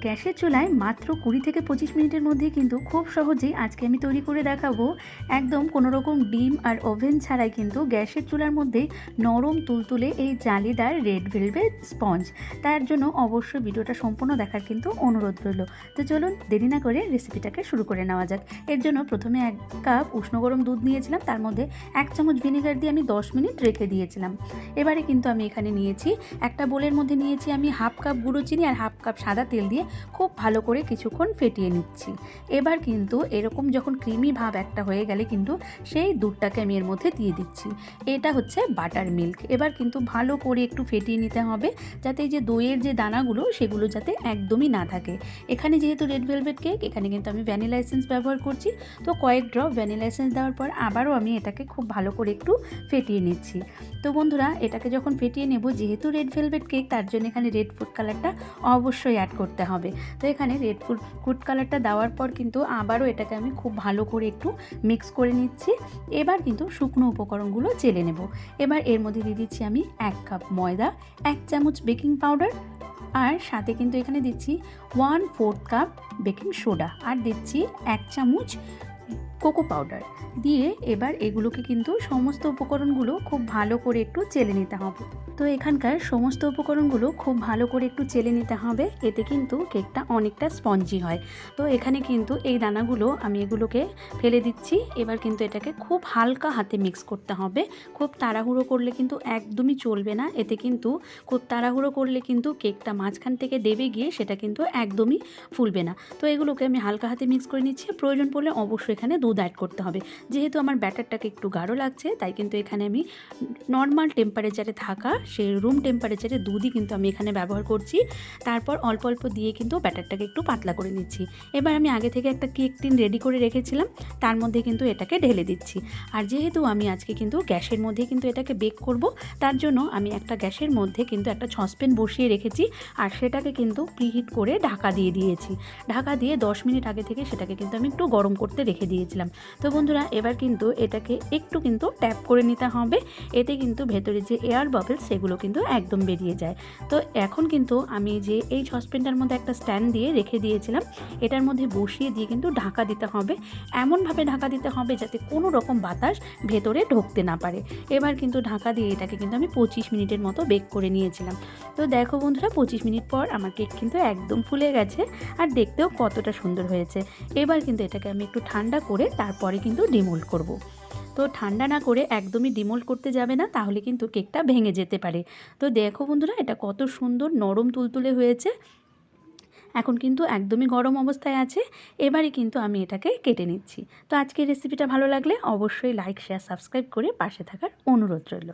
গ্যাসের চুলায় মাত্র 20 থেকে 25 মিনিটের মধ্যে কিন্তু খুব সহজেই আজকে আমি তৈরি করে দেখাবো একদম কোনো রকম ডিম আর ওভেন ছাড়াই কিন্তু গ্যাসের চুলার মধ্যে নরম তুলতুলে এই জালিদার রেড ভেলভেট স্পঞ্জ। তার জন্য অবশ্যই ভিডিওটা সম্পূর্ণ দেখার কিন্তু অনুরোধ রইল। তো চলুন দেরি না করে রেসিপিটাকে শুরু করে নেওয়া যাক। এর জন্য প্রথমে 1 কাপ উষ্ণ গরম দুধ নিয়েছিলাম, তার মধ্যে 1 চামচ ভিনেগার দিয়ে আমি 10 মিনিট রেখে দিয়েছিলাম। এবারে কিন্তু আমি এখানে নিয়েছি একটা বোলের মধ্যে নিয়েছি আমি হাফ কাপ গুঁড়ো চিনি আর হাফ কাপ সাদা তেল দিয়ে খুব ভালো করে কিছুক্ষণ ফেটিয়ে নিচ্ছি। এবার কিন্তু এরকম যখন ক্রিমি ভাব একটা হয়ে গেলে কিন্তু সেই দুধটাকে আমি এর মধ্যে দিয়ে দিচ্ছি। এটা হচ্ছে বাটার মিল্ক। এবার কিন্তু ভালো করে একটু ফেটিয়ে নিতে হবে যাতে এই যে দইয়ের যে দানাগুলো সেগুলো যাতে একদমই না থাকে। এখানে যেহেতু রেড ভেলভেট কেক, এখানে কিন্তু আমি ভ্যানিলা এসেন্স ব্যবহার করছি। তো কয়েক ড্রপ ভ্যানিলা এসেন্স দেওয়ার পর আবারও আমি এটাকে খুব ভালো করে একটু ফেটিয়ে নিচ্ছি। তো বন্ধুরা, এটাকে যখন ফেটিয়ে নেব, যেহেতু রেড ভেলভেট কেক তার জন্য এখানে রেড ফুড কালারটা অবশ্যই অ্যাড করতে হবে। তো এখানে রেড ফুড কালারটা দেওয়ার পর কিন্তু আবারও এটাকে আমি খুব ভালো করে একটু মিক্স করে নিচ্ছি। এবার কিন্তু শুকনো উপকরণগুলো চেলে নেব। এবার এর মধ্যে দিয়ে দিচ্ছি আমি 1 কাপ ময়দা, 1 চামচ বেকিং পাউডার, আর সাথে কিন্তু এখানে দিচ্ছি 1/4 কাপ বেকিং সোডা, আর দিচ্ছি 1 চামচ কোকো পাউডার দিয়ে এবার এগুলোকে কিন্তু সমস্ত উপকরণগুলো খুব ভালো করে একটু চেলে নিতে হবে। তো এখানকার সমস্ত উপকরণগুলো খুব ভালো করে একটু চেলে নিতে হবে, এতে কিন্তু কেকটা অনেকটা স্পঞ্জি হয়। তো এখানে কিন্তু এই দানাগুলো আমি এগুলোকে ফেলে দিচ্ছি। এবার কিন্তু এটাকে খুব হালকা হাতে মিক্স করতে হবে। খুব তাড়াহুড়ো করলে কিন্তু একদমই চলবে না, এতে কিন্তু খুব তাড়াহুড়ো করলে কিন্তু কেকটা মাঝখান থেকে দেবে গিয়ে সেটা কিন্তু একদমই ফুলবে না। তো এগুলোকে আমি হালকা হাতে মিক্স করে নিচ্ছি। প্রয়োজন পড়লে অবশ্যই এখানে দুধ অ্যাড করতে হবে। যেহেতু আমার ব্যাটারটাকে একটু গাঢ় লাগছে, তাই কিন্তু এখানে আমি নর্মাল টেম্পারেচারে থাকা সেই রুম টেম্পারেচারে দুধই কিন্তু আমি এখানে ব্যবহার করছি। তারপর অল্প অল্প দিয়ে কিন্তু ব্যাটারটাকে একটু পাতলা করে নিচ্ছি। এবার আমি আগে থেকে একটা কেক টিন রেডি করে রেখেছিলাম, তার মধ্যে কিন্তু এটাকে ঢেলে দিচ্ছি। আর যেহেতু আমি আজকে কিন্তু গ্যাসের মধ্যে কিন্তু এটাকে বেক করব, তার জন্য আমি একটা গ্যাসের মধ্যে কিন্তু একটা সসপ্যান বসিয়ে রেখেছি, আর সেটাকে কিন্তু প্রিহিট করে ঢাকা দিয়ে দিয়েছি। ঢাকা দিয়ে 10 মিনিট আগে থেকে সেটাকে কিন্তু আমি একটু গরম করতে রেখে দিয়েছিলাম। তো বন্ধুরা, এবার কিন্তু এটাকে একটু কিন্তু ট্যাপ করে নিতে হবে, এতে কিন্তু ভেতরে যে এয়ার বাবলস সেগুলো কিন্তু একদম বেরিয়ে যায়। তো এখন কিন্তু আমি যে এই সসপ্যানটার মধ্যে একটা স্ট্যান্ড দিয়ে রেখে দিয়েছিলাম, এটার মধ্যে বসিয়ে দিয়ে কিন্তু ঢাকা দিতে হবে। এমনভাবে ঢাকা দিতে হবে যাতে কোনো রকম বাতাস ভেতরে ঢুকতে না পারে। এবার কিন্তু ঢাকা দিয়ে এটাকে কিন্তু আমি 25 মিনিটের মতো বেক করে নিয়েছিলাম। তো দেখো বন্ধুরা, 25 মিনিট পর আমার কেক কিন্তু একদম ফুলে গেছে, আর দেখতেও কতটা সুন্দর হয়েছে। এবার কিন্তু এটাকে আমি একটু ঠান্ডা করে তারপরে কিন্তু ডিমোল্ড করব। তো ঠান্ডা না করে একদমই ডিমোল্ড করতে যাবে না, তাহলে কিন্তু কেকটা ভেঙে যেতে পারে। তো দেখো বন্ধুরা, এটা কত সুন্দর নরম তুলতুলে হয়েছে। এখন কিন্তু একদমই গরম অবস্থায় আছে। এবারে কিন্তু আমি এটাকে কেটে নিচ্ছি। তো আজকের রেসিপিটা ভালো লাগলে অবশ্যই লাইক, শেয়ার, সাবস্ক্রাইব করে পাশে থাকার অনুরোধ রইল।